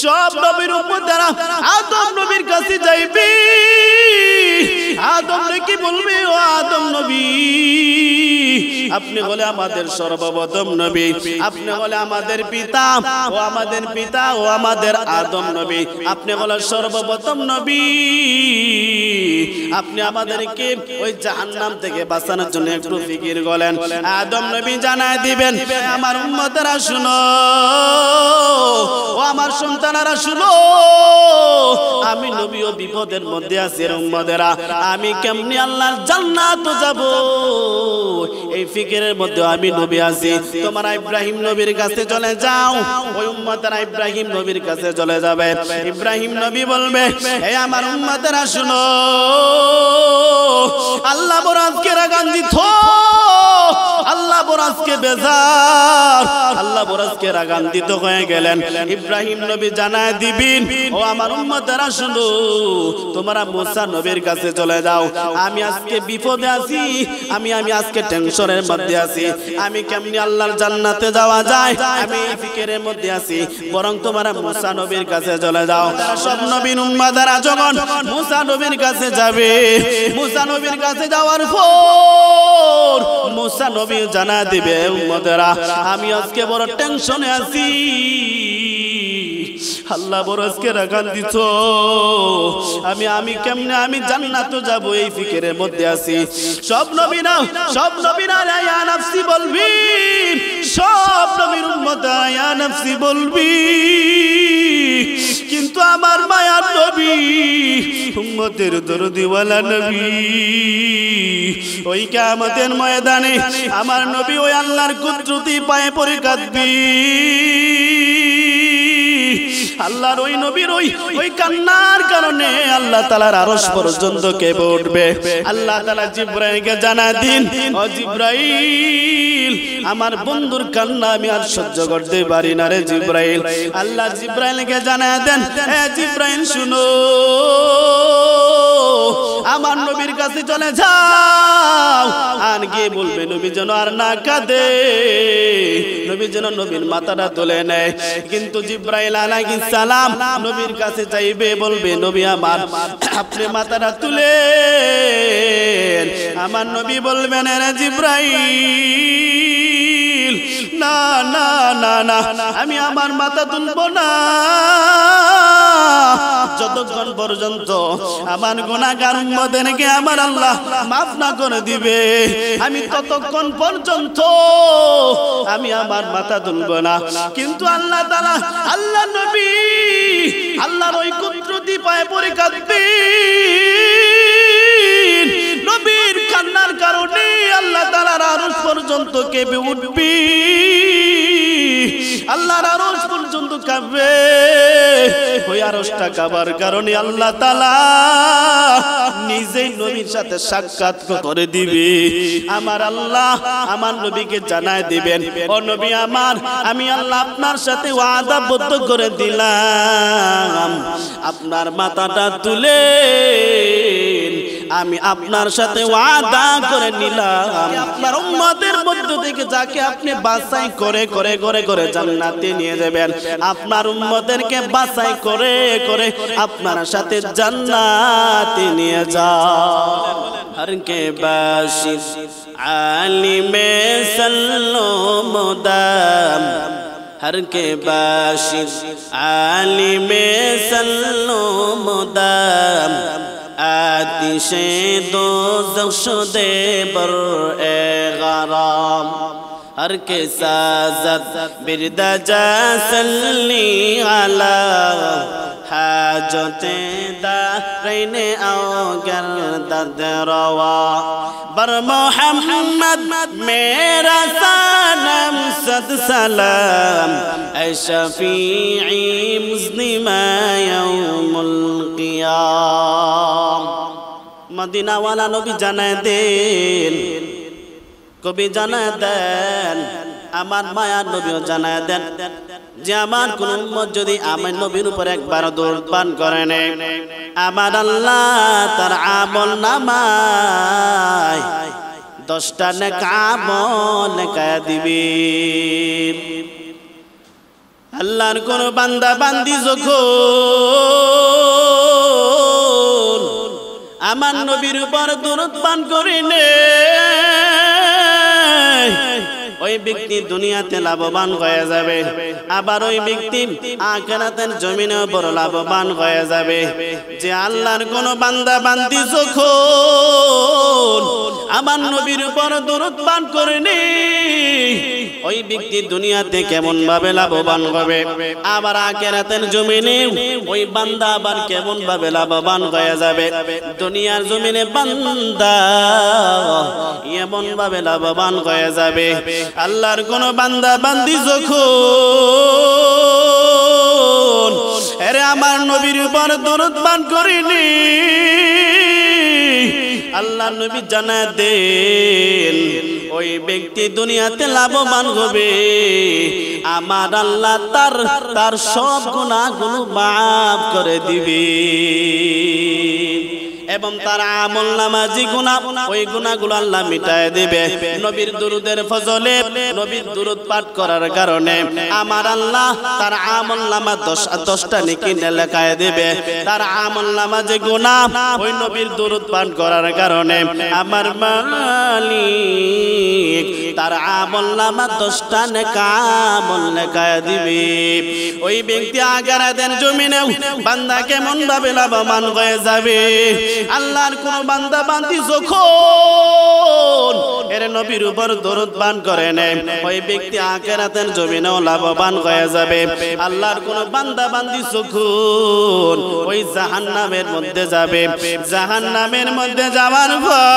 সব নবীর উম্মতেরা আদম নবীর কাছে যাইবে। আদম কি বলবে, ও আদম নবী, আপনি বলে আমাদের সর্বপ্রথম নবী, আপনি বলে আমাদের পিতা, ও আমাদের পিতা, ও আমাদের আদম নবী, আপনি বলে সর্বপ্রথম নবী, আপনি আমাদেরকে ওই জাহান্নাম থেকে বাঁচানোর জন্য একটু ফিকির করেন। আদম নবী জানায় দিবেন, আমার উম্মতেরা শুনো, ও আমার সন্তানেরা শুনো, আমি নবী ও বিপদের মধ্যে আছি। উম্মতেরা, আমি কেমনি আল্লাহর জান্নাতে যাব, এই ফিকিরের মধ্যে আমি নবী আছি। তোমরা ইব্রাহিম নবীর কাছে চলে যাও। ওই উম্মতেরা ইব্রাহিম নবীর কাছে চলে যাবে। ইব্রাহিম নবী বলবে, হে আমার উম্মতেরা শুনো, আল্লাহ বড় আজকে রাগান্বিত, আল্লাহ বড় আজকে বেজার, আল্লাহ বড় আজকে রাগান্বিত হয়ে গেলেন। ইব্রাহিম নবী জানায় দিবেন, ও আমার উম্মতেরা শুনো, তোমরা মুসা নবীর কাছে চলে যাও। আমি আজকে বিপদে আছি, আমি আজকে টেনশনের মধ্যে আছি, আমি কেমনি আল্লাহর জান্নাতে যাওয়া যায়, আমি এই ফিকিরের মধ্যে আছি। বরং তোমরা মুসা নবীর কাছে চলে যাও। সব নবীর উম্মতেরা যখন মুসা নবীর কাছে যাবে, মুসা নবীর কাছে যাওয়ার পর মুসা নবী জানা দিবে, উম্মতেরা আমি আজকে বড় টেনশনে আছি, আল্লাহ বড় আজকে রাগান্বিত, আমি কেমনে আমি জান্নাতে যাব, এই ফিকিরের মধ্যে আছি। সব নবীরা ইয়া নাফসি বলবি, সব নবীর উম্মত ইয়া নাফসি বলবি, কিন্তু আমার মায়ার নবী, উম্মতের দরদিওয়ালা নবী, ওই কিয়ামতের ময়দানে আমার নবী ওই আল্লাহর কুদরতি পায়ে পড়ে কাঁদবি। আল্লাহর ওই নবীর ওই কান্নার কারণে আল্লাহ তাআলার আরশ পর্যন্ত কেঁপে উঠবে। আল্লাহ তাআলা জিবরাইলকে জানা দিন, ও জিবরাইল, আমার বন্ধুর কান্না আমি আর সহ্য করতে পারি না রে জিবরাইল। আল্লাহ জিবরাইলকে জানা দেন, হে জিবরাইল শুনো, আমার নবীর কাছে চলে যাও, আর গিয়ে বলবে নবী যেন আর না কাঁদে, নবী যেন নবীর মাথাটা তুলে নেয়। কিন্তু জিবরাইল আলাইহিস সালাম নবীর কাছে যাইবে, বলবে নবী আমার, আপনি মাথাটা তুলে, আমার নবী বলবেন, রে জিবরাইল, না না না না, আমি আমার মাথা তুলবো না যতক্ষণ পর্যন্ত আমার গুনাহগার উম্মতদেরকে আমার আল্লাহ মাফ না করে দিবে, আমি ততক্ষণ পর্যন্ত আমি আমার মাথা তুলবো না। কিন্তু আল্লাহ তাআলা, আল্লাহ নবী আল্লাহর ওই কুদরতি পায়ে পড়ে কাঁদবেন, নবীর কান্নার কারণে আল্লাহ তাআলার আরশ পর্যন্ত কেঁপে উঠবে, আল্লাহর আরশ পর্যন্ত কাঁপবে। ওই আরশটা কাঁপার কারণে আল্লাহ তাআলা নিজেই নবীর সাথে সাক্ষাৎ করে দিবে। আমার আল্লাহ আমার নবীকে জানায় দিবেন, ও নবী আমার, আমি আল্লাহ আপনার সাথে ওয়াদাবদ্ধ করে দিলাম, আপনার মাথাটা তুলে আমি আপনার সাথে ওয়াদা করে নিলাম, আপনার উম্মতের মধ্য থেকে যাকে আপনি বাছাই করে করে করে করে জান্নাতে নিয়ে যাবেন, আপনার উম্মতদেরকে বাছাই করে করে আপনার সাথে জান্নাতে নিয়ে যাও। हर के बाशिश आलिमे सल्लो मुदाम, हर के बाशिश आलिमे सल्लो मुदाम, आतिशे दोज़ख शुदे बर-ए गराम, हर के साज़त बिरदजा सल्ली अला हाजते दारैने आओ गर्दद रवा, बर मोहम्मद मेरा सनम सद सलाम, ऐ शफीई मुज़लिमा यौमुल क़ियाम। मदीना वाला नबी জানায় দেন, কবি জানায় দেন, আমার মায়ার নবীও জানায় দেন যে আমার কোন উম্মত যদি আমার নবীর উপর একবার দরুদ পান করে নেয়, আমার আল্লাহ তার আমল নামায় 10টা নেক আমল লেখা দিবেন। আল্লাহর কোন বান্দা বান্দি যখন আমার নবীর উপর দরুদ পান করে নে, ওই ব্যক্তি দুনিয়াতে লাভবান হয়ে যাবে, আবার ওই ব্যক্তি আখিরাতের জমিনে বড় লাভবান হয়ে যাবে। যে আল্লাহর কোন বান্দা বান্দি যখন আমার নবীর উপর দরুদ পান করে নে, ওই ব্যক্তি দুনিয়াতে কেমন ভাবে লাভবান হবে, আবার আখিরাতের জমিনে ওই বান্দা আবার কেমন ভাবে লাভবান হয়ে যাবে। দুনিয়ার জমিনে বান্দা এমন ভাবে লাভবান হয়ে যাবে, আল্লাহর কোন বান্দা বান্দি যখন আরে আমার নবীর উপর দরুদ পান করিনি, আল্লাহ নবী জানায় দেন ওই ব্যক্তি দুনিয়াতে লাভবান হবে, আমার আল্লাহ তার সব গুনাহগুলো মাফ করে দিবে এবং তার আমলনামা যে গুনাহ ওই গুনাহগুলো আল্লাহ মিটায় দিবে। নবীর দুরুদের ফজলে, নবীর দুরুদ পাঠ করার কারণে আমার আল্লাহ তার আমলনামা 10টা নেকি লেখায় দিবে। তার আমলনামা যে গুনাহ ওই নবীর দুরুদ পাঠ করার কারণে আমার মালিক তার আমলনামা 10টা নেকা আমল লেখায় দিবে। ওই ব্যক্তি আখিরাতের জমিনে বান্দা কেমন ভাবে লাভবান হয়ে যাবে, আল্লাহর কোন বান্দা বান্দি যখন এর নবীর উপর দরুদ পান করে নেয়, ওই ব্যক্তি আখিরাতের জমিনেও লাভবান হয়ে যাবে। আল্লাহর কোন বান্দা বান্দি যখন ওই জাহান্নামের মধ্যে যাবে, জাহান্নামের মধ্যে যাওয়ার পর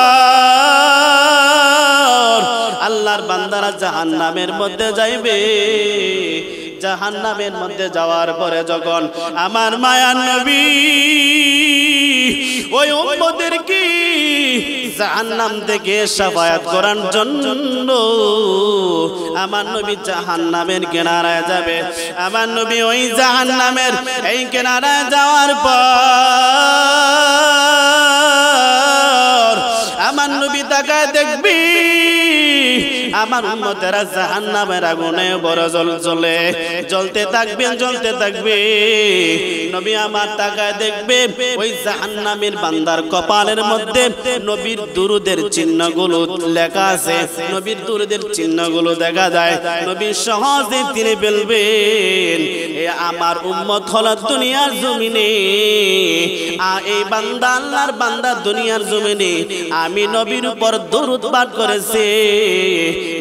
আল্লাহর বান্দারা জাহান্নামের মধ্যে যাইবে। জাহান্নামের মধ্যে যাওয়ার পরে যখন আমার মায়ার নবী ওই উম্মতদেরকে জাহান্নাম থেকে শাফায়াত করার জন্য আমার নবী জাহান্নামের কিনারায় যাবে। আমার নবী ওই জাহান্নামের এই কিনারায় যাওয়ার পর আমার নবী তাকায় দেখবি আমার উম্মতেরা জাহান্নামের আগুনে বড় জ্বলতে থাকবে। নবী আমার তাকায় দেখবে ওই জাহান্নামের বান্দার কপালের মধ্যে নবীর দুরুদের চিহ্নগুলো লেখা আছে। নবীর দুরুদের চিহ্নগুলো দেখা যায়। নবী সহজে তিনি বলবেন এ আমার উম্মত হলো দুনিয়ার জমিনে, এই বান্দা আল্লাহর বান্দা দুনিয়ার জমিনে আমি নবীর উপর দরুদ পাঠ করেছে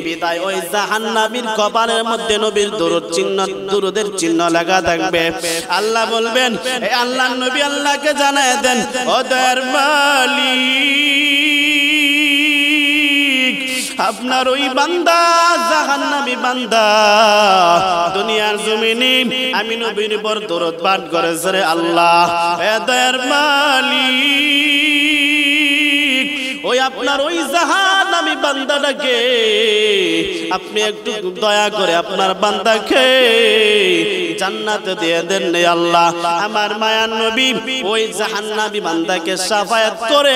বিদায় ওই জাহান্নামীর কপালের মধ্যে নবীর দুরুদের চিহ্ন লাগা থাকবে। আল্লাহ বলবেন এই আল্লাহর নবী আল্লাহকে জানায় দেন ও দয়ার মালিক আপনার ওই বান্দা জাহান্নামী বান্দা দুনিয়ার জমিনে আমি নবীর উপর দরুদ পাঠ করেছে রে আল্লাহ। এ দয়ার মালিক ওই আপনার ওই জাহান্নামী বান্দাটাকে আপনি একটু দয়া করে আপনার বান্দাকে জান্নাতে দিয়ে দেন রে আল্লাহ। আমার মায়ার নবী ওই জাহান্নামী বান্দাকে শাফায়াত করে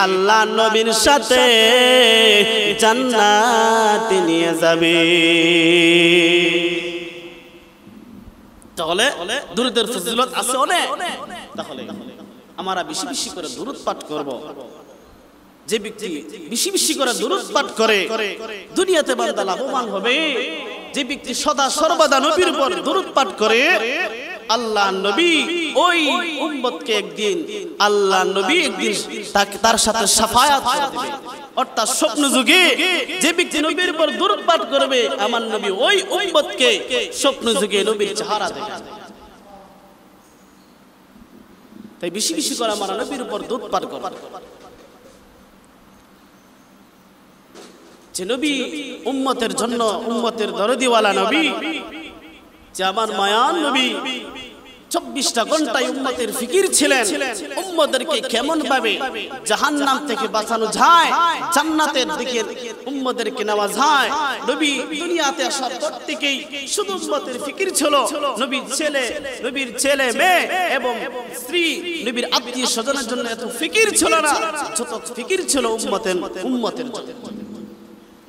আল্লাহ নবীর সাথে জান্নাতে নিয়ে যাবে। তাহলে দুরুদের ফজিলত আছে অনেক। তাহলে আমরা বেশি বেশি করে দুরুদ পাঠ করব। যে ব্যক্তি বেশি বেশি করে দুরুদ পাঠ করে দুনিয়াতে বান্দা লাভবান হবে। যে ব্যক্তি সদা সর্বদা নবীর উপর দুরুদ পাঠ করে আল্লাহ নবী ওই উম্মতকে একদিন আল্লাহ নবী একদিন তার সাথে শাফায়াত করবে। অর্থাৎ স্বপ্ন যুগে যে ব্যক্তি নবীর উপর দুরুদ পাঠ করবে আমার নবী ওই উম্মতকে স্বপ্ন যুগে নবীর চেহারা দেখাবে। তাই বেশি বেশি করে আমরা নবীর উপর দুরুদ পাঠ করব। যে নবী উম্মতের জন্য উম্মতের দরদিওয়ালা নবী, যে আমার মায়ার নবী 24টা ঘন্টায় উম্মতের ফিকির ছিলেন উম্মতদেরকে কেমন ভাবে জাহান্নাম থেকে বাঁচানো যায়, জান্নাতের দিকে উম্মতদেরকে নেওয়া যায়। নবী দুনিয়াতে আসার পর থেকেই শুধু উম্মতের ফিকির ছিল। নবীর ছেলে মেয়ে এবং স্ত্রী নবীর আত্মীয় স্বজনের জন্য এত ফিকির ছিল না যত ফিকির ছিল উম্মতের জন্য।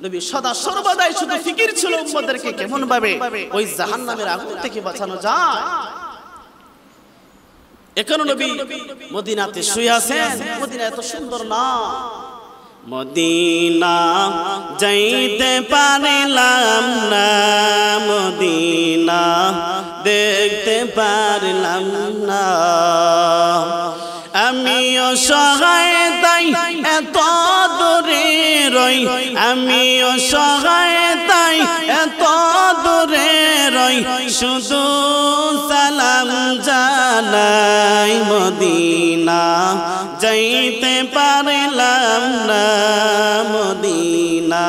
নবী সদা সর্বদাই শুধু ফিকির ছিল উম্মতদেরকে কেমন ভাবে ওই জাহান্নামের আগুন থেকে বাঁচানো যায়। এখনো নবী মদিনাতে শুয়ে আছেন। মদিনা এত সুন্দর না, মদিনা যাইতে পারলাম না, মদিনা দেখতে পারলাম না, আমি অসহায় তাই এত দূরে রই, আমি অসহায় তাই এত দূরে রই, শুধু সালাম জানাই, মদিনা যাইতে পারলাম না, মদিনা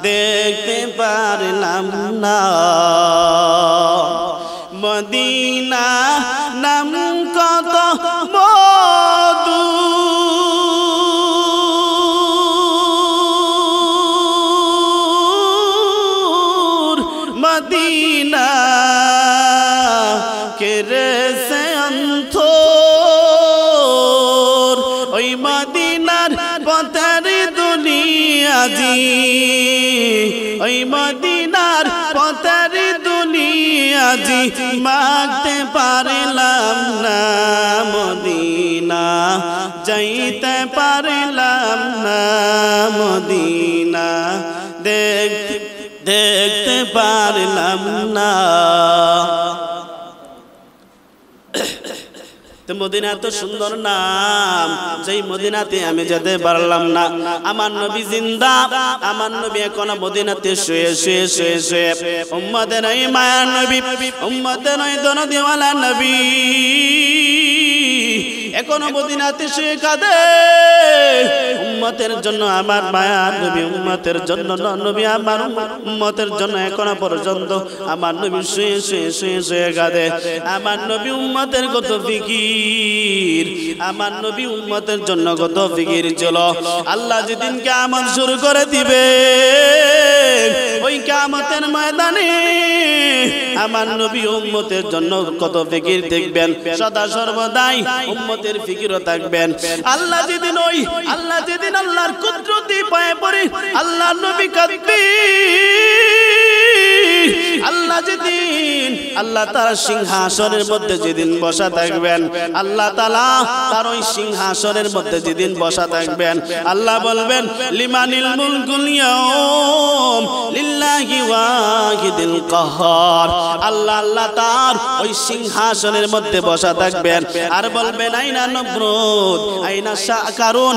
দেখতে পারলাম না, মদিনা নাম কত মধু, মদিনা কেরেছে অন্তর, ওই মদিনার পথের দুনিয়াজি, ওই মদিনার পথের দুনিয়াজি মাগতে পারলাম না, মদিনা যাইতে পারলাম না, মদিনা দেখতে পারলাম না। তো মদিনা তো সুন্দর নাম, যেই মদিনাতে আমি যেতে পারলাম না। আমার নবী জিন্দা, আমার নবী এখনো মদিনাতে শুয়ে শুয়ে শুয়ে শুয়ে উম্মতের ওই মায়ার নবী, উম্মতের ওই দরদিওয়ালা নবী এখনো মদিনাতে শুয়ে কাঁদে উম্মতের জন্য। আমার মায়ার নবী উম্মতের জন্য, নবী আমার উম্মতের জন্য এখনো পর্যন্ত আমার নবী শুয়ে শুয়ে শুয়ে শুয়ে কাঁদে। আমার নবী উম্মতের কত ফিকির, আমার নবী উম্মতের জন্য কত ফিকির ছিল। আল্লাহ যেদিন কিয়ামত শুরু করে দিবে, ওই কিয়ামতের ময়দানে আমার নবী উম্মতের জন্য কত ফিকির দেখবেন, সদা সর্বদাই উম্মতের ফিকিরও থাকবেন। আল্লাহ যেদিন আল্লাহর কুদরতি পায়ে পড়ে আল্লাহর নবী কাঁদবে, আল্লাহ যেদিন আল্লাহ তার সিংহাসনের মধ্যে যেদিন বসা থাকবেন, আল্লাহ তাআলা তার ওই সিংহাসনের মধ্যে যেদিন বসা থাকবেন, আল্লাহ বলবেন লিমানিল মুলকুল ইয়াউম লিল্লাহি ওয়াহিদিল কাহ্হার। আল্লাহ তার ওই সিংহাসনের মধ্যে বসা থাকবেন আর বলবেন আইনা নমরুদ, আইনা কারুন,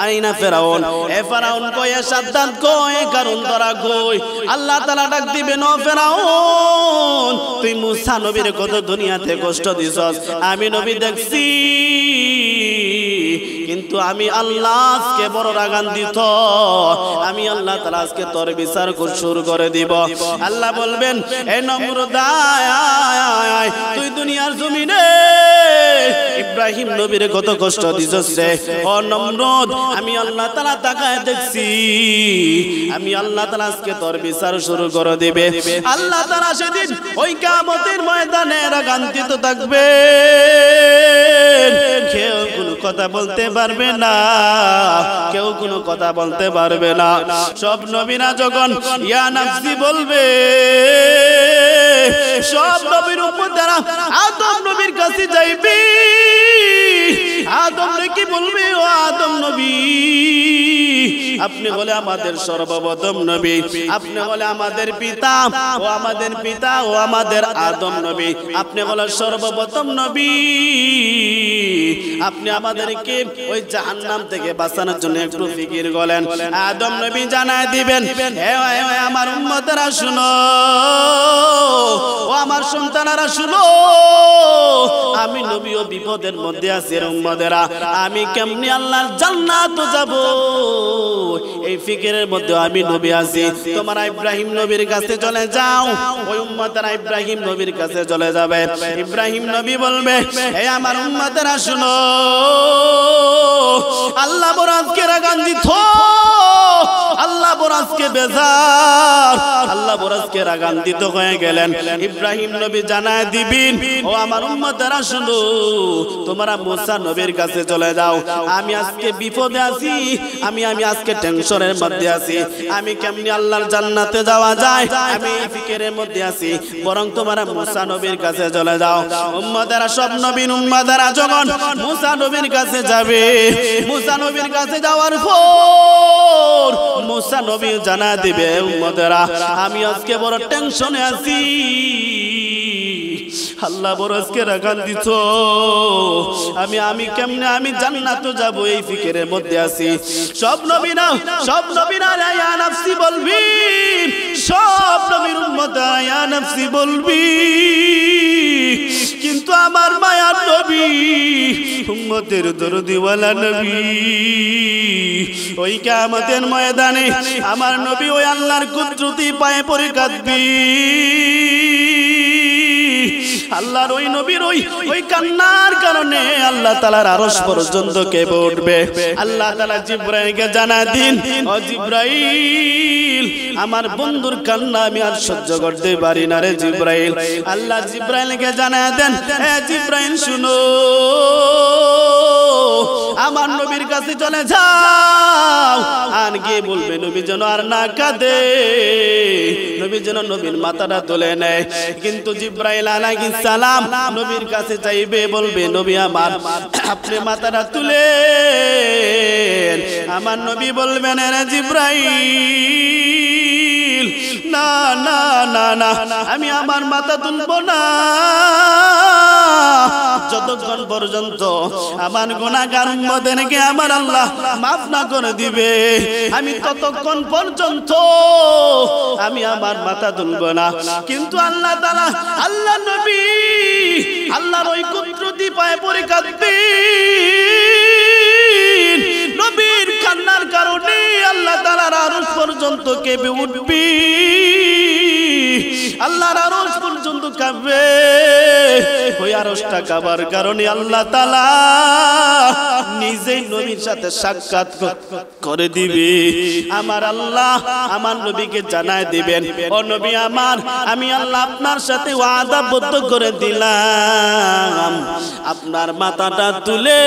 আইনা ফেরাউন, এ ফেরাউন কই, এ সাদ্দাত কই, এ কারুন ধরা কই। আল্লাহ তাআলা ডাক দিবেন, ও ফেরাউন তুই মুসা নবীর কত দুনিয়াতে কষ্ট দিছস, আমি নবী দেখছি, কিন্তু আমি আল্লাহ আজকে বড় রাগান্বিত, আমি আল্লাহ তাআলা আজকে তোর বিচার শুরু করে দিব। আল্লাহ বলবেন এ নমরুদ আয়, তুই দুনিয়ার জমিনে ইব্রাহিম নবীর কত কষ্ট দিছস রে, ও নমরুদ আমি আল্লাহ তাআলা তাকায় দেখছি, আমি আল্লাহ তাআলা আজকে তোর বিচার শুরু করে দিবে। আল্লাহ তাআলা সেদিন ওই কিয়ামতের ময়দানে রাগান্বিত থাকবে, কেউ কোনো কথা বলতে পারবে না, কেউ কোনো কথা বলতে পারবে না। সব নবীরা যখন ইয়া নাফসি বলবে, সব নবীর উম্মতেরা আদম নবীর কাছে যাইবে, আদম কি বলবে, ও আদম নবী আপনি বলে আমাদের সর্বপ্রথম নবী, আপনি বলে আমাদের পিতা, ও আমাদের পিতা, ও আমাদের আদম নবী, আপনি বলে সর্বপ্রথম নবী, আপনি আমাদেরকে ওই জাহান্নাম থেকে বাঁচানোর জন্য একটু ফিকির করেন। আদম নবী জানায় দিবেন, হে আমার উম্মতেরা শুনো, ও আমার সন্তানেরা শুনো, আমি নবীও বিপদের মধ্যে আছি রে উম্মতেরা, আমি কেমনি আল্লাহর জান্নাতে যাব, এই ফিকিরের মধ্যে আমি নবী আছি। তোমরা ইব্রাহিম নবীর কাছে চলে যাও, ওই উম্মতেরা ইব্রাহিম নবীর কাছে চলে যাবে। ইব্রাহিম নবী বলবে, হে আমার উম্মতেরা শুনো, আল্লাহ বড় আজকে রাগান্বিত, আল্লাহ বড় আজকে বেজার, আল্লাহ বড় আজকে রাগান্বিত হয়ে গেলেন। ইব্রাহিম নবী জানায় দিবেন, ও আমার আমার উম্মতেরা শুনো, তোমরা মুসা নবীর কাছে চলে যাও। আমি আজকে বিপদে আছি, আমি আজকে টেনশনের মধ্যে আছি, আমি কেমনি আল্লাহর জান্নাতে যাওয়া যায় আমি এই ফিকিরের মধ্যে আছি, বরং তোমরা মুসা নবীর কাছে চলে যাও। উম্মতেরা সব নবীন উম্মতেরা যখন মুসা নবীর কাছে যাবে, মুসা নবীর কাছে যাওয়ার পর মুসা নবী জানা দিবে, উম্মতেরা আমি আজকে বড় টেনশনে আছি, আল্লাহ বড় আজকে রাগান দিছ, আমি কেমনে আমি জান্নাতে যাব এই ফিকিরের মধ্যে আছি। সব নবীরা ইয়া নাফসি বলবি, সব নবীর উম্মত ইয়া নাফসি বলবি, কিন্তু আমার মায়ার নবী উম্মতের দরদিওয়ালা নবী ওই কিয়ামতের ময়দানে আমার নবী ওই আল্লাহর কুদরতি পায়ে পড়ে কাঁদবি। আল্লাহর ওই নবীর ওই কান্নার কারণে আল্লাহ তাআলার আরশ পর্যন্ত কেঁপে উঠবে। আল্লাহ তাআলা জিবরাইলকে জানা দিন, ও জিবরাইল আমার বন্ধুর কান্না আমি আর সহ্য করতে পারি না রে জিবরাইল। আল্লাহ জিবরাইলকে জানা দেন, হে জিবরাইল শুনো, আমার নবীর কাছে চলে যাও, আর গিয়ে বলবে নবী যেন আর না কাঁদে, নবী যেন নবীর মাথাটা তুলে নেয়। কিন্তু জিবরাইল আলাইহিস সালাম নবীর কাছে যাইবে, বলবে নবী আমার আপনি মাথাটা তুলে, আমার নবী বলবেন রে জিবরাইল না না না না, আমি আমার মাথা তুলবো না যতক্ষণ পর্যন্ত আমার গুনাহগার উম্মতদেরকে আমার আল্লাহ মাফ না করে দিবে, আমি ততক্ষণ পর্যন্ত আমি আমার মাথা তুলবো না। কিন্তু আল্লাহ তাআলা আল্লাহ নবী আল্লাহর ওই কুদরতি পায়ে পড়ে কাঁদবেন, নবীর কান্নার কারণে আল্লাহ তাআলার আরশ পর্যন্ত কেঁপে উঠবে, আল্লাহর আরশ পর্যন্ত কাঁপবে। ওই আরশটা কাঁপার কারণে আল্লাহ তাআলা নিজেই নবীর সাথে সাক্ষাৎ করে দিবে। আমার আল্লাহ আমার নবীকে জানায় দিবেন, ও নবী আমার, আমি আল্লাহ আপনার সাথে ওয়াদাবদ্ধ করে দিলাম, আপনার মাথাটা তুলে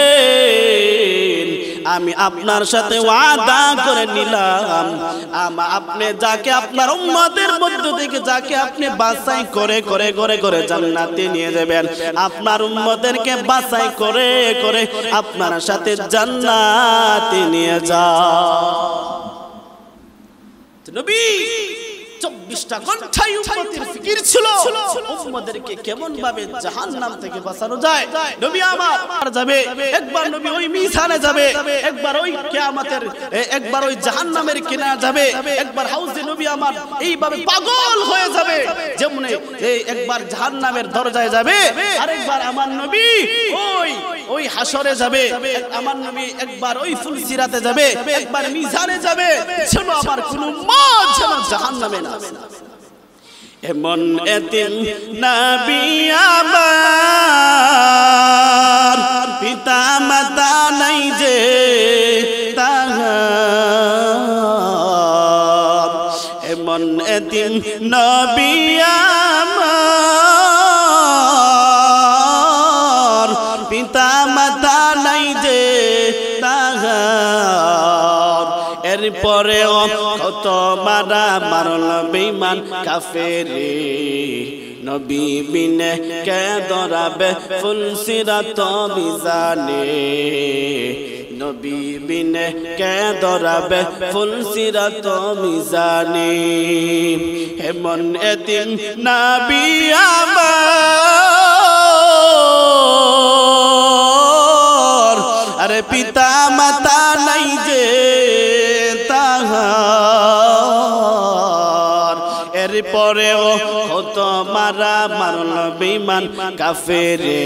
আমি আপনার সাথে ওয়াদা করে নিলাম, আপনি যাকে আপনার উম্মতের মধ্য থেকে যাকে আপনি বাছাই করে করে করে করে জান্নাতে নিয়ে যাবেন, আপনার উম্মতদেরকে বাছাই করে করে আপনার সাথে জান্নাতে নিয়ে যাও। নবী 24টা ঘন্টায় উম্মতের ফিকির ছিল উম্মতদেরকে কেমন ভাবে জাহান্নাম থেকে বাঁচানো যায়। নবী আমার যাবে একবার, নবী ওই মিজানে যাবে একবার, ওই কিয়ামতের একবার, ওই জাহান্নামের কিনারে যাবে একবার, হাউজে নবী আমার এইভাবে পাগল হয়ে যাবে, যেমন একবার জাহান্নামের দরজায় যাবে, আরেকবার আমার নবী ওই হাসরে যাবে, আমার নবী একবার ওই ফুলসিরাতে যাবে, একবার মিজানে যাবে, যেন আমার কোনো উম্মত যেন জাহান্নামে না। এমন এতিম নবী আমার, পিতা মাতা নাই যে তাহার, এমন এতিম নবী আমার, পিতা মাতা নাই যে তাহার, এরপরেও কত মারা মারল বেঈমান কাফেরে, নবী বিনে কে দরাবে ফুলসিরাত মিজানে, নবী বিনে কে দরাবে ফুলসিরাত মিজানে। এমন এতিম নবী আমার, আরে পিতা মাতা নাই যে তাহার, এরপরেও কত মারা মারল বেঈমান কাফেরে,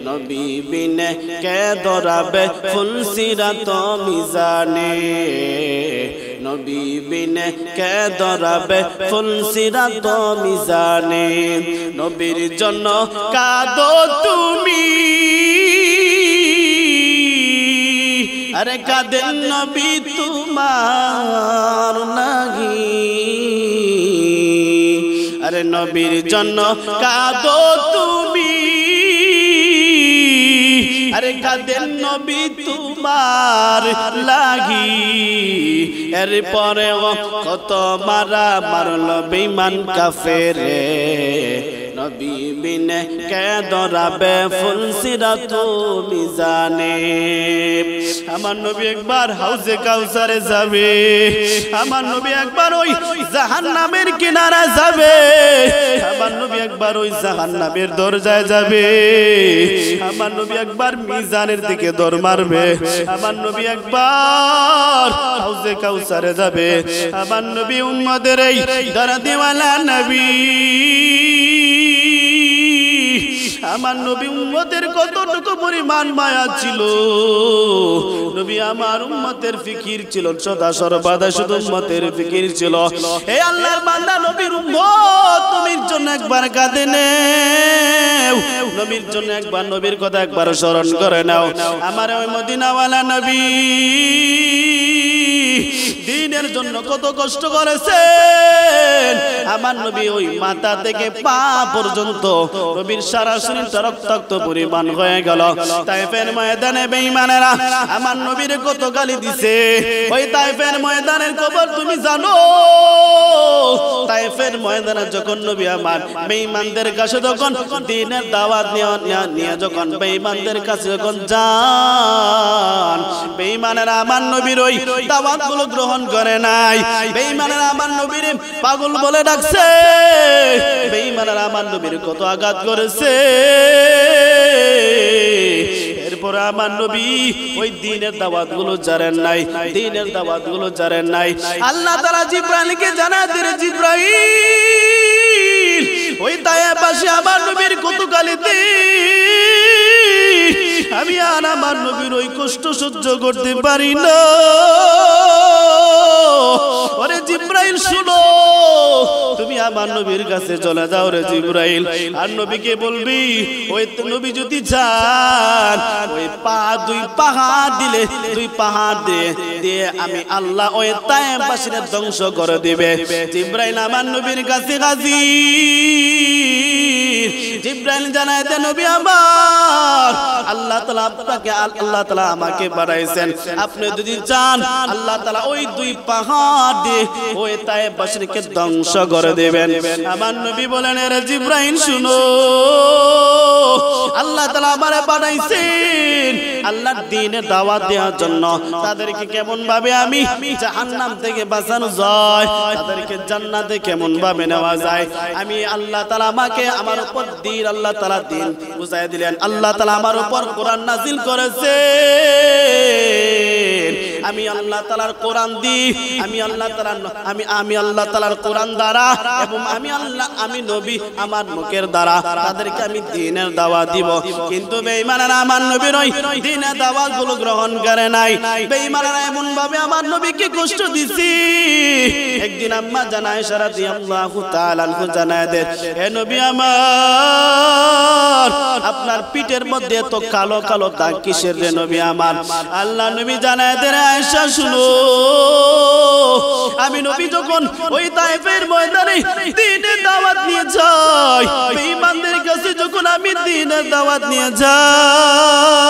নবী বিনে কে দরাবে ফুলসিরাত মিজানে, নবী বিনে কে দরাবে ফুলসিরাত মিজানে। নবীর জন্য কাঁদো তুমি, আরে কাঁদেন নবী তোমার নাহি, আরে নবীর জন্য কাঁদো তুমি, কাঁদেন নবী তোমার লাগি এরপরে কত মারা মারলো বেঈমান কাফেরে নবী বিনে কে দরাবে ফুলসিরাত মিজানে আমার নবী একবার হাউজে কাউসারে যাবে আমার নবী একবার ওই জাহান্নামের কিনারে যাবে আমার নবী একবার ওই জাহান্নামের দরজায় যাবে আমার নবী একবার মিজানের দিকে দৌড় মারবে আমার নবী একবার হাউজে কাউসারে যাবে আমার নবী উম্মতের এই দরদিওয়ালা নবী আমার নবী উম্মতের কতটুকু পরিমাণ মায়া ছিল নবী আমার উম্মতের ফিকির ছিল সদা সর্বদা শুধু উম্মতের ফিকির ছিল হে আল্লাহর বান্দা নবীর উম্মত নবীর জন্য একবার কাঁদে নাও নবীর জন্য একবার নবীর কথা একবার স্মরণ করে নাও আমার ওই মদিনাওয়ালা নবী দিনের জন্য কত কষ্ট করেছেন আমার নবী ওই মাথা থেকে পা পর্যন্ত নবীর সারা শরীরটা রক্তাক্ত পরিমাণ হয়ে গেল তায়েফের ময়দানে বেঈমানেরা আমার নবীর কত গালি দিছে ওই তায়েফের ময়দানের খবর তুমি জানো তায়েফের ময়দানে যখন নবী আমার বেঈমানদের কাছে যখন দ্বীনের দাওয়াত নিয়ে যখন বেঈমানদের কাছে যখন যান বেঈমানেরা আমার নবীর ওই দাওয়াতগুলো গ্রহণ করে নাই বেঈমানেরা আমার নবীর পাগল বলে ডাকছে বেঈমানেরা আমার নবীর কত আঘাত করেছে এরপর আমার নবী ওই দ্বীনের দাওয়াতগুলো জানেন নাই দ্বীনের দাওয়াতগুলো জানেন নাই আল্লাহ তাআলা জিবরাইলকে জানা দিলেন জিবরাইল ওই তায়েফ পাশে আমার নবীর কত গালিতে আমি আর আমার নবীর ওই কষ্ট সহ্য করতে পারি না ওরে জিবরাইল শুনো তুমি আমার নবীর কাছে চলে যাও রে জিবরাইল আর নবীকে বলবি ওই নবী যদি যান ওই দুই পাহাড় দিলে দুই পাহাড় দিয়ে আমি আল্লাহ ওই তায়েফবাসীদের ধ্বংস করে দিবে জিবরাইল আমার নবীর কাছে হাজির জিবরাইল জানায় দেন নবী আমার আল্লাহ তাআলা আপনাকে আল্লাহ তাআলা আমাকে পাঠাইছেন আপনি যদি চান আল্লাহ তাআলা ওই দুই পাহাড় দিয়ে ওই তায়েফবাসীকে ধ্বংস করে দেবেন আমার নবী বলেন রে জিবরাইল শুনো আল্লাহ তাআলা আমারে পাঠাইছেন আল্লাহর দ্বীনের দাওয়াত দেওয়ার জন্য তাদেরকে কেমন ভাবে আমি জাহান্নাম থেকে বাঁচানো যায় তাদেরকে জান্নাতে কেমন ভাবে নেওয়া যায় আমি আল্লাহ তাআলা আমাকে আমার উপর দ্বীন আল্লাহ তাআলা দ্বীন বুঝাই দিলেন আল্লাহ তাআলা আমার উপর কোরআন নাযিল করেছেন আমি আল্লাহ তাআলার কোরআন দি আমি আল্লাহ তাআলার কোরআন দ্বারা এবং আমি নবী আমার মুখের দ্বারা তাদেরকে আমি দ্বীনের দাওয়াত দিব কিন্তু বেঈমানরা আমার নবীর ওই দ্বীনের দাওয়াতগুলো গ্রহণ করে নাই বেঈমানরা এমন ভাবে আমার নবীকে কষ্ট দিছি একদিন আম্মা জানা আয়েশা রাদিয়াল্লাহু তাআলা আনহা জানায় দেন হে নবী আমার আপনার পিঠের মধ্যে তো কালো কালো দাগ কিসের রে নবী আমার আল্লাহ নবী জানায় দেন আয়েশা শুনো আমি নবী যখন ওই তায়েফের ময়দানে দ্বীনের দাওয়াত নিয়ে যাই বেঈমানদের কাছে যখন আমি দ্বীনের দাওয়াত নিয়ে যাই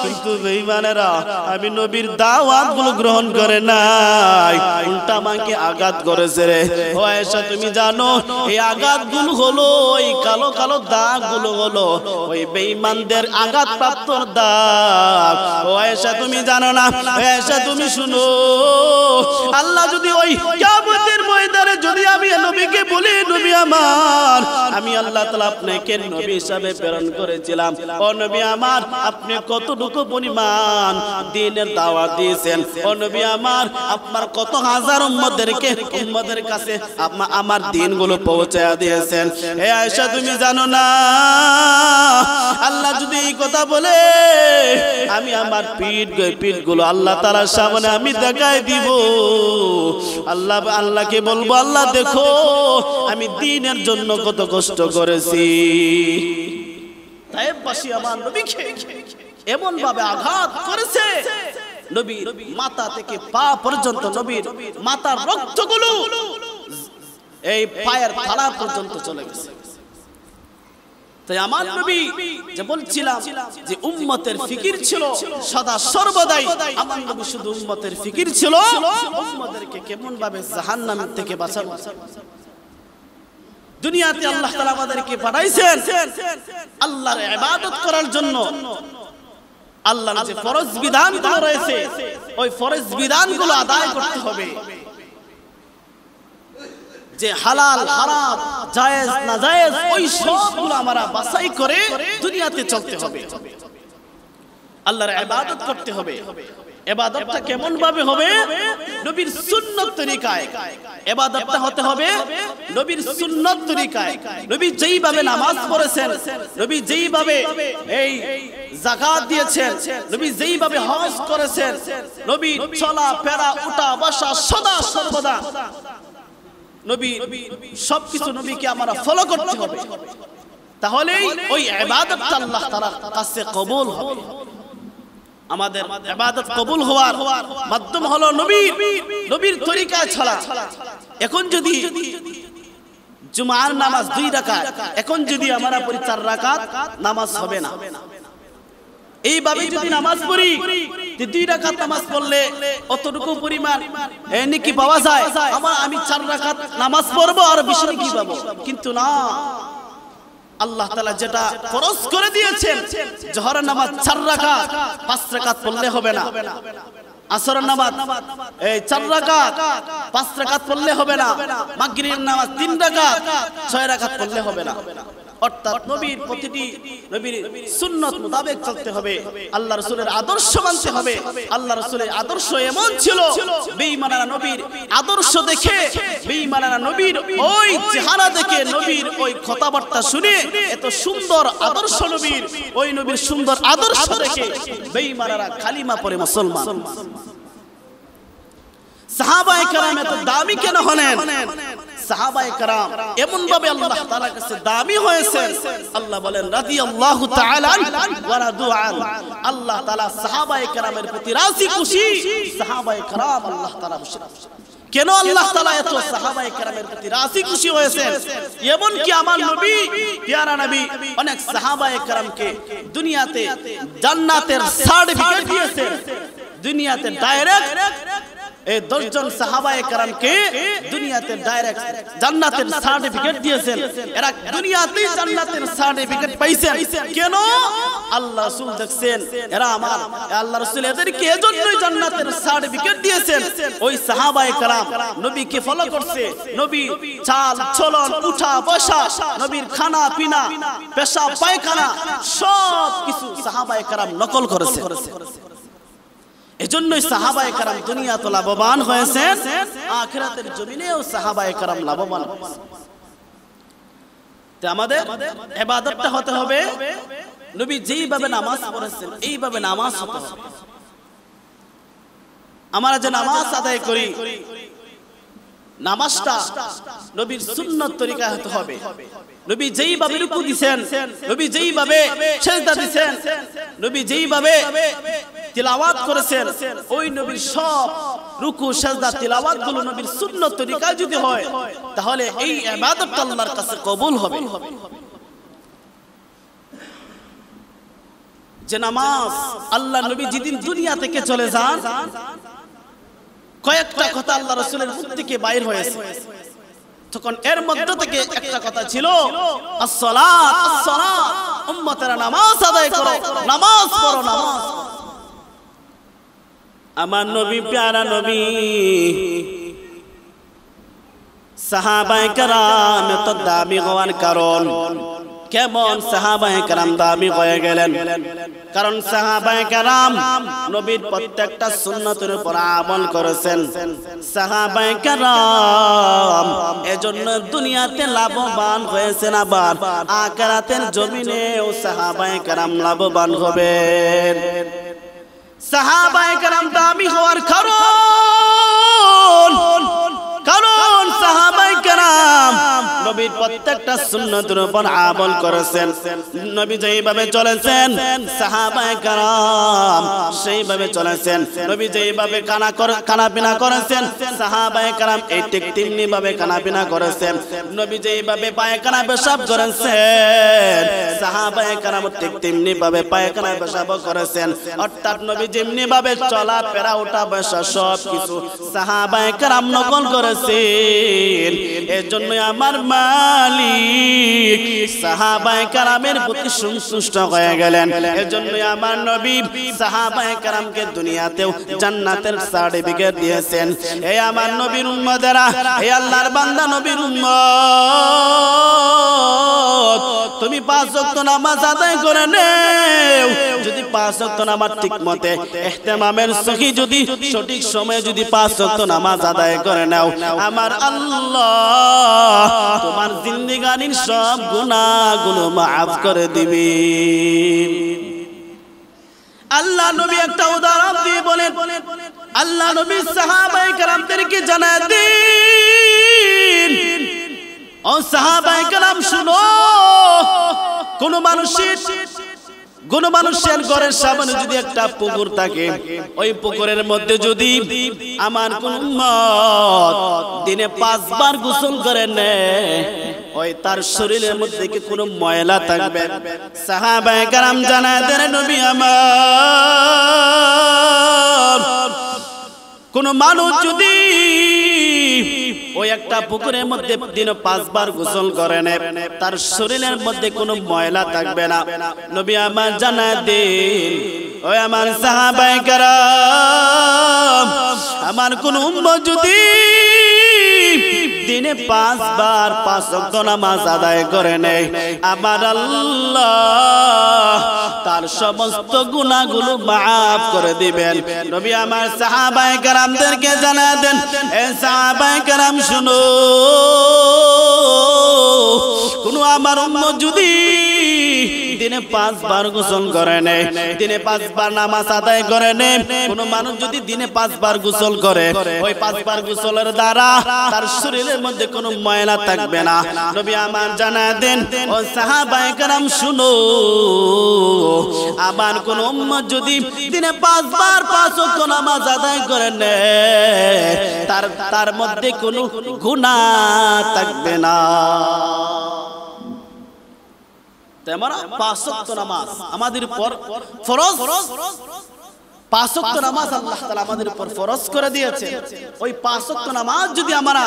কিন্তু বেঈমানেরা আমি নবীর দাওয়াতগুলো গ্রহণ করে নাই উল্টা আমাকে আঘাত করেছে রে ও আয়েশা তুমি জানো এই আঘাতগুলো হলো ওই কালো কালো দাগগুলো হলো ওই বেঈমানদের আঘাতপ্রাপ্ত দাগ ও আয়েশা তুমি জানো না আয়েশা তুমি শুনো আল্লাহ যদি ওই কিয়ামতের ময়দানে যদি আমি নবীকে বলি নবী আমার আমি আল্লাহ তাআলা আপনাকে নবী হিসাবে প্রেরণ করেছিলাম ও নবী আমার আপনি কতটুকু পরিমাণ দ্বীনের দাওয়াত দিয়েছেন ও নবী আমার আপনার কত হাজার উম্মতের কাছে আমার দ্বীনগুলো পৌঁছায়া দিয়েছেন হে আয়েশা তুমি জানো না আল্লাহ যদি এই কথা বলে আমি আমার পিঠগুলো আল্লাহ তাআলার সামনে আমি দেখাই দিব আল্লাহকে বলবো আল্লাহ দেখো আমি দ্বীনের জন্য কত কষ্ট করেছি তায়েফবাসী আমার নবীকে এমন ভাবে আঘাত করেছে নবী মাথা থেকে পা পর্যন্ত নবীর মাথার রক্তগুলো এই পায়ের থালা পর্যন্ত চলে গেছে তাই আমার নবী যে বলছিলাম যে উম্মতের ফিকির ছিল সদা সর্বদাই, আমার নবী শুধু উম্মতের ফিকির ছিল উম্মতদেরকে কেমন ভাবে জাহান্নাম থেকে বাঁচাবো। দুনিয়াতে আল্লাহ তাআলা আমাদেরকে পাঠাইছেন আল্লাহর ইবাদত করার জন্য। আল্লাহর যে ফরজ বিধানগুলো রয়েছে ওই ফরজ বিধানগুলো আদায় করতে হবে। যে হালাল হারাম জায়েজ না জায়েজ ওই সবগুলো আমরা বাছাই করে দুনিয়াতে চলতে হবে। আল্লাহর ইবাদত করতে হবে। ইবাদতটা কেমন ভাবে হবে? নবীর সুন্নাত তরিকায় ইবাদতটা হতে হবে, নবীর সুন্নাত তরিকায়। নবী যেইভাবে নামাজ পড়েছেন, নবী যেইভাবে এই যাকাত দিয়েছেন, নবী যেইভাবে হজ করেছেন, নবী চলা ফেরা উঠা বসা সদা সর্বদা নবী সবকিছু নবীকে আমরা ফলো করতে হবে। তাহলেই ওই ইবাদতটা আল্লাহ তাআলার কাছে কবুল হবে। আমাদের ইবাদত কবুল হওয়ার মাধ্যম হলো নবীর তরিকা ছাড়া। এখন যদি জুমার নামাজ 2 রাকাত, এখন যদি আমরা পড়ি 4 রাকাত, নামাজ হবে না। এইভাবে যদি নামাজ পড়ি, 2 রাকাত নামাজ পড়লে অতটুকু পরিমাণ নেকি পাওয়া যায়, আমি 4 রাকাত নামাজ পড়বো আর বেশি নেকি পাবো। কিন্তু না, আল্লাহ তাআলা যেটা ফরজ করে দিয়েছেন, জোহরের নামাজ 4 রাকাত 5 রাকাত পড়লে হবে না, আসরের নামাজ 4 রাকাত 5 রাকাত পড়লে হবে না, মাগরিবের নামাজ 3 রাকাত 6 রাকাত পড়লে হবে না। অর্থাৎ নবীর প্রতিটি নবীর সুন্নাত মোতাবেক চলতে হবে, আল্লাহ রাসূলের আদর্শ মানতে হবে। আল্লাহ রাসূলের আদর্শ এমন ছিল, বেঈমানরা নবীর আদর্শ দেখে, বেঈমানরা নবীর ওই চেহারা দেখে, নবীর ওই কথাবার্তা শুনে, এত সুন্দর আদর্শ নবীর, ওই নবীর সুন্দর আদর্শ দেখে বেঈমানরা কালিমা পড়ে মুসলমান। সাহাবায়ে কেরাম এত দামি কেন হলেন? সাহাবায়ে কেরাম এমন ভাবে আল্লাহ তাআলার কাছে দামি হয়েছেন। আল্লাহ বলেন রাদিয়াল্লাহু তাআলা ওয়া রাদু আন। আল্লাহ তাআলা সাহাবায়ে কেরামের প্রতি রাজি খুশি। সাহাবায়ে কেরাম আল্লাহ তাআলা খুশি। কেন আল্লাহ তাআলা এত সাহাবায়ে কেরামের প্রতি রাজি খুশি হয়েছেন? এমন কি আমার নবী, প্যারা নবী অনেক সাহাবায়ে কেরামকে দুনিয়াতে জান্নাতের সার্টিফিকেট দিয়েছেন। দুনিয়াতে ডাইরেক্ট এই 10 জন সাহাবায়ে কেরামকে দুনিয়াতে ডাইরেক্ট জান্নাতের সার্টিফিকেট দিয়েছেন। এরা দুনিয়াতেই জান্নাতের সার্টিফিকেট পাইছেন। কেন? আল্লাহ রাসূল দেখছেন এরা আমার, আল্লাহ রাসূল এদেরকে এজন্যই জান্নাতের সার্টিফিকেট দিয়েছেন। ওই সাহাবায়ে কেরাম নবীকে ফলো করছে, নবী চাল চলন উঠা বসা, নবীর খানা পিনা পেশাব পায়খানা সব কিছু সাহাবায়ে কেরাম নকল করেছে। এজন্যই সাহাবায়ে কেরাম দুনিয়াতে লাভবান হয়েছেন, আখিরাতের জমিনেও সাহাবায়ে কেরাম লাভবান হয়েছেন। তো আমাদের ইবাদতটা হতে হবে নবী যেইভাবে নামাজ পড়েছেন এইভাবে নামাজ হতে হবে। আমরা যে নামাজ আদায় করি, নামাজটা নবীর সুন্নাত তরিকায় হতে হবে। নবী যেইভাবে রুকু দিবেন, নবী যেইভাবে সিজদা দিবেন, নবী যেইভাবে তিলাওয়াত করেছেন, ওই নবীর সব রুকু সিজদা তিলাওয়াত গুলো নবীর সুন্নাত তরিকায় যদি হয়, তাহলে এই ইবাদতটা আল্লাহর কাছে কবুল হবে। যে নামাজ আল্লাহ নবী যেদিন দুনিয়া থেকে চলে যান, কয়েকটা কথা আল্লাহ রাসূলের মুখ থেকে বাইর হয়েছে। তখন এর মধ্যে থেকে একটা কথা ছিল, আসসালাত আসসালাত, উম্মতেরা নামাজ আদায় করো, নামাজ পড়ো, নামাজ। আমার নবী প্যারা নবী সাহাবায়ে কেরাম এত দামি হওয়ার কারণ, কেমন সাহাবায়ে কেরাম দামি হয়ে গেলেন? কারণ সাহাবায়ে কেরাম নবীর প্রত্যেকটা সুন্নতের উপর আমল করেছেন। সাহাবায়ে কেরাম এজন্য দুনিয়াতে লাভবান হয়েছেন, আবার আখিরাতের জমিনেও সাহাবায়ে কেরাম লাভবান হবেন। সাহাবায়ে কেরাম দামি হওয়ার কারণ সাহাবায়ে কেরাম নবীর প্রত্যেকটা সুন্নতের উপর আমল করেছেন। নবী যেইভাবে চলেছেন সাহাবায়ে কেরাম সেইভাবে চলেছেন। নবী যেইভাবে খানাপিনা করেছেন সাহাবায়ে কেরাম এই ঠিক তেমনি ভাবে খানাপিনা করেছেন। নবী যেইভাবে পায়খানা পেশাব করেছেন সাহাবায়ে কেরাম ঠিক তেমনি ভাবে পায়খানা পেশাব করেছেন। অর্থাৎ নবী যেমনি ভাবে চলা ফেরা ওঠা বসা সব কিছু সাহাবায়ে কেরাম নকল করেছেন। এজন্য আমার মালিক সাহাবায়ে কেরামের প্রতি সন্তুষ্ট হয়ে গেলেন। এজন্য আমার নবী সাহাবায়ে কেরামকে দুনিয়াতেও জান্নাতের সার্টিফিকেট দিয়েছেন। এই আমার নবীর উম্মতেরা, এই আল্লাহর বান্দা নবীর উম্মত, তুমি 5 ওয়াক্ত নামাজ আদায় করে নেও। যদি 5 ওয়াক্ত নামাজ ঠিক মতে ইহতিমামের সহি যদি সঠিক সময়ে যদি 5 ওয়াক্ত নামাজ আদায় করে নাও, আমার আল্লাহ তোমার জিন্দেগানির সব গুনাহগুলো maaf করে দিবে। আল্লাহ নবী একটা উদাহরণ দিয়ে বলেন, আল্লাহ নবী সাহাবায়ে কেরামদেরকে জানায় দিন, ও সাহাবায়ে কেরাম শুনো, কোন মানুষের ঘরের সামনে যদি একটা পুকুর থাকে, ওই পুকুরের মধ্যে যদি আমার কোন উম্মত দিনে 5 বার গোসল করে নেয়, ওই তার শরীরের মধ্যে কি কোনো ময়লা থাকবে? সাহাবায়ে কেরাম জানায় দেন নবী আমার, কোন মানুষ যদি ওই একটা পুকুরের মধ্যে দিনে 5 বার গোসল করে নেয়, তার শরীরের মধ্যে কোনো ময়লা থাকবে না। নবী আমার জানায় দেন, ওই আমার সাহাবায়ে কেরাম, আমার কোন উম্মত যদি দিনে 5 বার 5 ওয়াক্ত নামাজ আদায় করে নেয়, আমার আল্লাহ তার সমস্ত গুনাহগুলো maaf করে দিবেন। নবী আমার সাহাবায়ে কেরামদেরকে জানায় দেন, এ সাহাবায়ে কেরাম শুনো, কোন আমার উম্মত যদি দিনে 5 বার গোসল করে নেয়, দিনে 5 বার নামাজ আদায় করে নেয়, কোন মানুষ যদি দিনে 5 বার গোসল করে, ওই 5 বার গোসলের দ্বারা তার শরীরের মধ্যে কোনো ময়লা থাকবে না। নবী আমার জানায় দেন, ও সাহাবায়ে কেরাম শুনো, আবার কোন উম্মত যদি দিনে 5 বার 5 ওয়াক্ত নামাজ আদায় করে নেয়, তার মধ্যে কোনো গুনাহ থাকবে না। তেমরা 5 ওয়াক্ত নামাজ আমাদের উপর ফরজ। 5 ওয়াক্ত নামাজ আল্লাহ তাআলা আমাদের উপর ফরজ করে দিয়েছে। ওই 5 ওয়াক্ত নামাজ যদি আমরা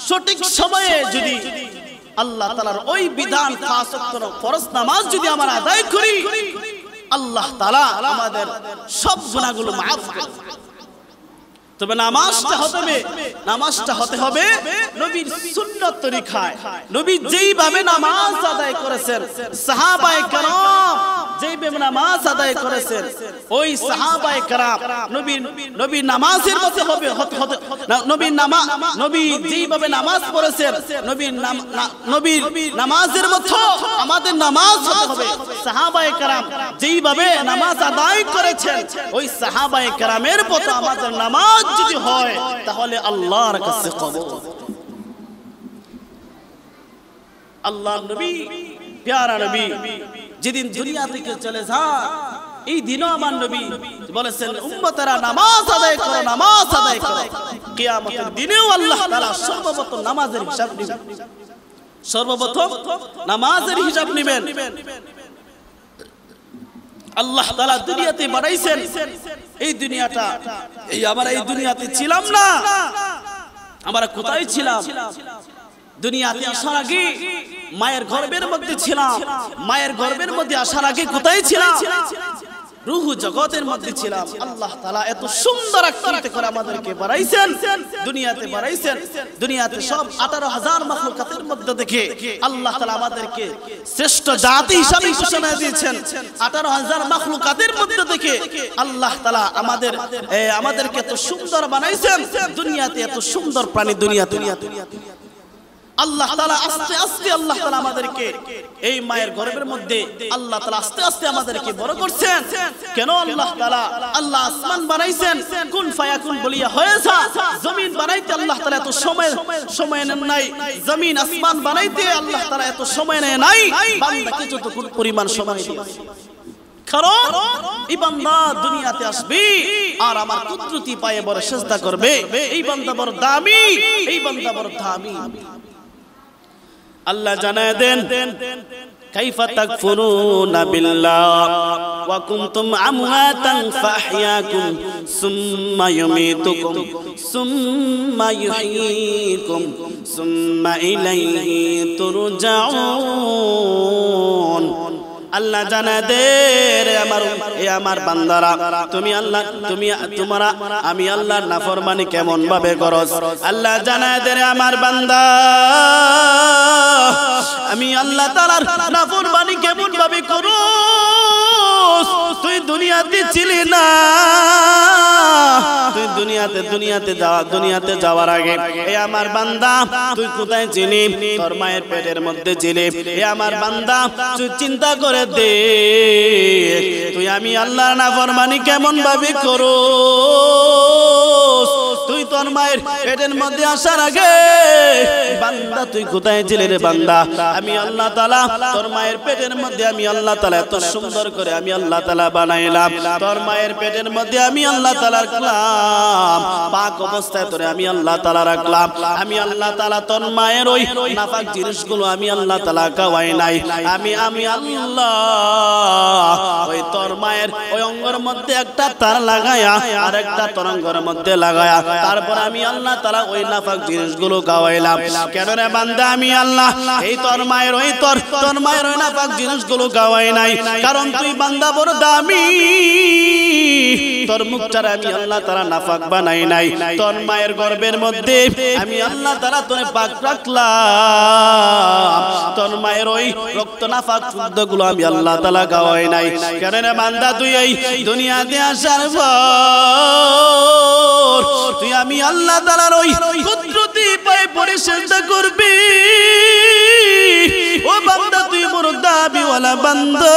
সঠিক সময়ে যদি আল্লাহ তাআলার ওই বিধান 5 ওয়াক্ত ফরজ নামাজ যদি আমরা আদায় করি, আল্লাহ তাআলা আমাদের সব গুনাহগুলো maaf করে দেবেন। তবে নামাজটা হতে হবে নবীর সুন্নাত তরিকায়। নবী যেইভাবে নামাজ আদায় করেছেন, সাহাবায়ে কেরাম যেইভাবে নামাজ আদায় করেছেন, ওই সাহাবায়ে কেরাম নবীর নামাজের মতো হবে নবী যেইভাবে নামাজ পড়েছেন, নবীর নামাজের মতো আমাদের নামাজ হতে হবে। সাহাবায়ে কেরাম যেইভাবে নামাজ আদায় করেছেন, ওই সাহাবায়ে কেরামের মতো আমাদের নামাজ যদি হয়, তাহলে আল্লাহর কাছে কবুল। আল্লাহর নবী, প্যারা নবী যেদিন দুনিয়া থেকে চলে যান, এই দিনও আমার নবী বলেছেন, উম্মতেরা নামাজ আদায় করো, নামাজ আদায় করো। কিয়ামতের দিনেও আল্লাহ তাআলা সর্বপ্রথম নামাজের হিসাব নেবেন, সর্বপ্রথম নামাজের হিসাব নেবেন। আল্লাহ তাআলা দুনিয়াতে বানাইছেন, এই দুনিয়াটা আমরা এই দুনিয়াতে ছিলাম না, আমরা কোথায় ছিলাম? দুনিয়াতে আসার আগে মায়ের গর্ভের মধ্যে ছিলাম, মায়ের গর্ভের মধ্যে আসার আগে কোথায় ছিলাম? রূহ জগতের মধ্যে ছিলাম। আল্লাহ তাআলা এত সুন্দর আকৃতি করে আমাদেরকে বানাইছেন, দুনিয়াতে বানাইছেন। দুনিয়াতে সব 18,000 মাখলুকাতের মধ্যে থেকে আল্লাহ তাআলা আমাদেরকে শ্রেষ্ঠ জাতি হিসেবে ঘোষণা দিয়েছেন। 18,000 মাখলুকাতের মধ্যে থেকে আল্লাহ তাআলা আমাদেরকে এত সুন্দর বানাইছেন। দুনিয়াতে এত সুন্দর প্রাণী দুনিয়াতে আল্লাহ তাআলা আস্তে আস্তে আল্লাহ তাআলা আমাদেরকে এই মায়ের গর্ভের মধ্যে আল্লাহ তাআলা আস্তে আস্তে আমাদেরকে বড় করছেন। কেন আল্লাহ তাআলা আল্লাহ আসমান বানাইছেন কুন ফায়াকুন বলিয়া হয়ে যা। জমিন বানাইতে আল্লাহ তাআলা এত সময় নেন নাই, জমিন আসমান বানাইতে আল্লাহ তাআলা এত সময় নেয় নাই, বান্দাকে যতটুকু পরিমাণ সময় দিয়েছে। কারণ এই বান্দা দুনিয়াতে আসবে আর আমার কুদরতি পায়ে বড় সিজদা করবে। এই বান্দা বড় দামি, এই বান্দা বড় দামি। আল্লাহ জানায় দেন কাইফা তাকফুরুনা বিল্লাহ ওয়া কুনতুম আমওয়াতান ফাহইয়াকুম সুম্মা ইউমীতুকুম সুম্মা ইউহয়ীকুম সুম্মা ইলাইহি তুরজাউন। আল্লাহ জানা দে রে আমার বান্দারা, তুমি আল্লাহ তোমরা আমি আল্লাহর নাফরমানি কেমন ভাবে করস। আল্লাহ জানা দে রে আমার বান্দা, আমি আল্লাহ তাআলার নাফরমানি কেমন ভাবে করস। তুই দুনিয়াতে ছিলি না, তুই দুনিয়াতে যাওয়ার আগে এ আমার বান্দা তুই কোথায় ছিলি? তোর মায়ের পেটের মধ্যে ছিলি। এ আমার বান্দা তুই চিন্তা করে দে, তুই আমি আল্লাহর নাফরমানি কেমন ভাবে করস। তুই তোর মায়ের পেটের মধ্যে আসার আগে বান্দা তুই কোথায় ছিলি রে বান্দা? আমি আল্লাহ তাআলা তোর মায়ের পেটের মধ্যে আমি আল্লাহ তাআলা এত সুন্দর করে আমি আল্লাহ তাআলা বানাইলাম। তোর মায়ের পেটের মধ্যে আমি আল্লাহ তাআলা রাখলাম, পাক অবস্থায় তোরে আমি আল্লাহ তাআলা রাখলাম। আমি আল্লাহ তাআলা তোর মায়ের ওই নাপাক জিনিসগুলো আমি আল্লাহ তাআলা খাওয়াই নাই। আমি আল্লাহ ওই তোর মায়ের ওই অঙ্গের মধ্যে একটা তার লাগায়া আর একটা তোর অঙ্গের মধ্যে লাগায়া তারপর আমি আল্লাহ তাআলা ওই নাপাক জিনিসগুলো খাওয়াইলাম। কেন রে বান্দা? আমি আল্লাহ এই তোর মায়ের ওই নাপাক জিনিসগুলো খাওয়াই নাই, কারণ তুই বান্দা বড় দামি। তোর মুখটারে আমি আল্লাহ তাআলা নাপাক বানাই নাই। তোর মায়ের গর্ভের মধ্যে আমি আল্লাহ তাআলা তোরে পাক রাখলাম। তোর মায়ের ওই রক্ত নাপাক শুদ্ধগুলো আমি আল্লাহ তাআলা খাওয়াই নাই। কেন রে বান্দা? তুই এই দুনিয়াতে আসার পর তুই আমি আল্লাহ তাআলার ওই কুদরতি পায়ে পড়ে সিজদা করবি। ও বান্দা তুই বড় দাবিওয়ালা বান্দা।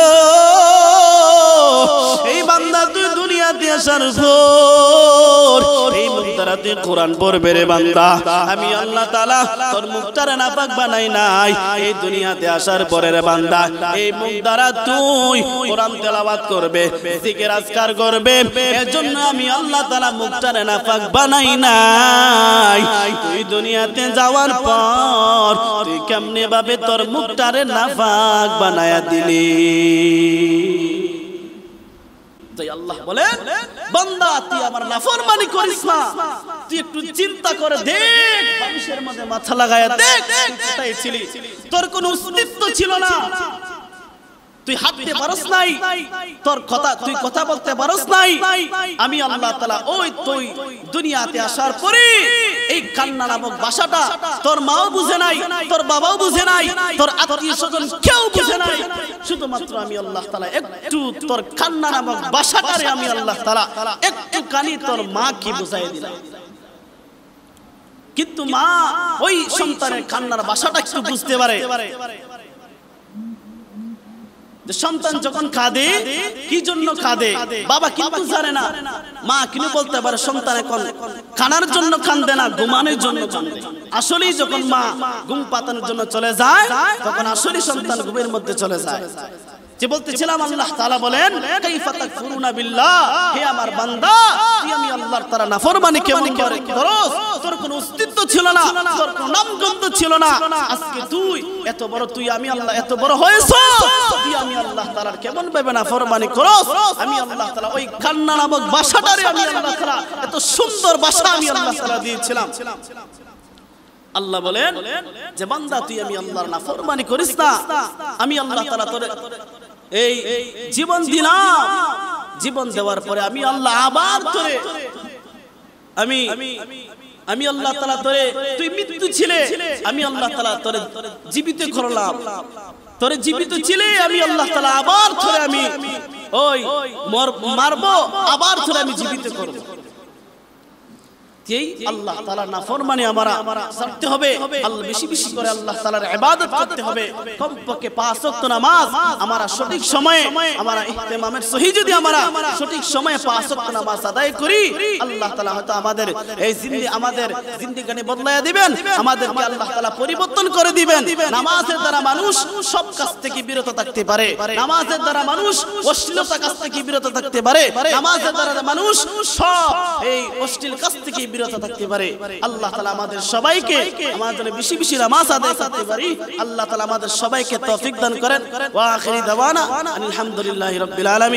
এই বান্দা তুই দুনিয়াতে আসার পর এই মুখ দ্বারা তুই কোরআন পড়বে রে বান্দা। আমি আল্লাহ তাআলা তোর মুখটারে নাপাক বানাই নাই। এই দুনিয়াতে আসার পরে রে বান্দা এই মুখ দ্বারা তুই কোরআন তেলাওয়াত করবে, জিকির আজকার করবে। এজন্য আমি আল্লাহ তাআলা মুখটারে নাপাক বানাই নাই। তুই দুনিয়াতে যাওয়ার পর তুই কেমনে ভাবে তোর মুখটারে নাপাক বানায়া দিলি? তাই আল্লাহ বলেন বান্দা তুই আমার নাফরমানি করিস না। তুই একটু চিন্তা করে দেখ, মানুষের মধ্যে মাথা লাগায়া দেখ, কোথায় ছিলি? তোর কোনো অস্তিত্ব ছিল না। তুই হাঁটতে পারস নাই, তুই কথা বলতে পারস নাই। আমি আল্লাহ তাআলা ওই তুই দুনিয়াতে আসার পরে এই কান্না নামক ভাষাটা তোর মাও বুঝে নাই, তোর বাবাও বুঝে নাই, তোর আত্মীয় স্বজন কেউ বুঝে নাই। শুধুমাত্র আমি আল্লাহ তাআলা একটু তোর কান্না নামক ভাষাটারে আমি আল্লাহ তাআলা একটু কানি তোর মা কি বুঝাই দিলাম। কিন্তু মা ওই সন্তানের কান্নার ভাষাটা একটু বুঝতে পারে। সন্তান যখন কাঁদে কি জন্য কাঁদে বাবা কিন্তু জানে না। মা কিন্তু বলতে পারে সন্তান এখন কানার জন্য কাঁদে না, ঘুমানোর জন্য কাঁদে। আসলেই যখন মা ঘুম পাতানোর জন্য চলে যায় তখন আসলেই সন্তান ঘুমের মধ্যে চলে যায়। যে বলতেছিলাম আল্লাহ তাআলা বলেন কাইফা তাকফুরুনা বিল্লাহ, হে আমার বান্দা তুই আমি আল্লাহর তাআলা নাফরমানি কেমন করে করস? তোর কোনো অস্তিত্ব ছিল না, তোর কোনো নামগন্ধ ছিল না। আজকে তুই এত বড়, তুই আমি আল্লাহ এত বড় হয়েছ, তুই আমি আল্লাহ তাআলার কেমন ভাবে নাফরমানি করস? আমি আল্লাহ তাআলা ওই কান্না নামক ভাষাটারে আমি আল্লাহ তাআলা এত সুন্দর ভাষা আমি আল্লাহ তাআলা দিয়েছিলাম। আল্লাহ বলেন যে বান্দা তুই আমি আল্লাহর নাফরমানি করিস না। আমি আল্লাহ তাআলা তোরে এই জীবন দিলাম, জীবন দেওয়ার পরে আমি আল্লাহ আবার তোরে আমি আল্লাহ তাআলা তোরে তুই মৃত্যু ছিলে আমি আল্লাহ তাআলা তোরে জীবিত করলাম। তোরে জীবিত ছিলে আমি আল্লাহ তাআলা আবার তোরে আমি ওই মারবো, আবার তোরে আমি জীবিত করব। যেই আল্লাহ তাআলার নাফরমানি আমরা ছাড়তে হবে, আল্লাহ বেশি বেশি করে আল্লাহ তাআলার ইবাদত করতে হবে। কমপক্ষে 5 ওয়াক্ত নামাজ আমরা সঠিক সময়ে আমরা ইহতিমামের সহিত যদি আমরা সঠিক সময়ে 5 ওয়াক্ত নামাজ আদায় করি, আল্লাহ তাআলা হয়তো আমাদের এই আমাদের জিন্দেগানি বদলায়া দিবেন, আমাদেরকে আল্লাহ তাআলা পরিবর্তন করে দিবেন। নামাজের দ্বারা মানুষ সব কাজ থেকে বিরত থাকতে পারে, নামাজের দ্বারা মানুষ অশ্লীলতা কাজ থেকে বিরত থাকতে পারে, নামাজের দ্বারা মানুষ সব এই অশ্লীল কাজ থেকে বিরত থাকতে পারে। আল্লাহ তাআলা আমাদের সবাইকে আমাদের বেশি বেশি নামাজ আদায় করতে পারি। আল্লাহ তাআলা আমাদের সবাইকে তৌফিক দান করেন। ওয়া আখিরি দাওয়ানা আলহামদুলিল্লাহি রাব্বিল আলামিন।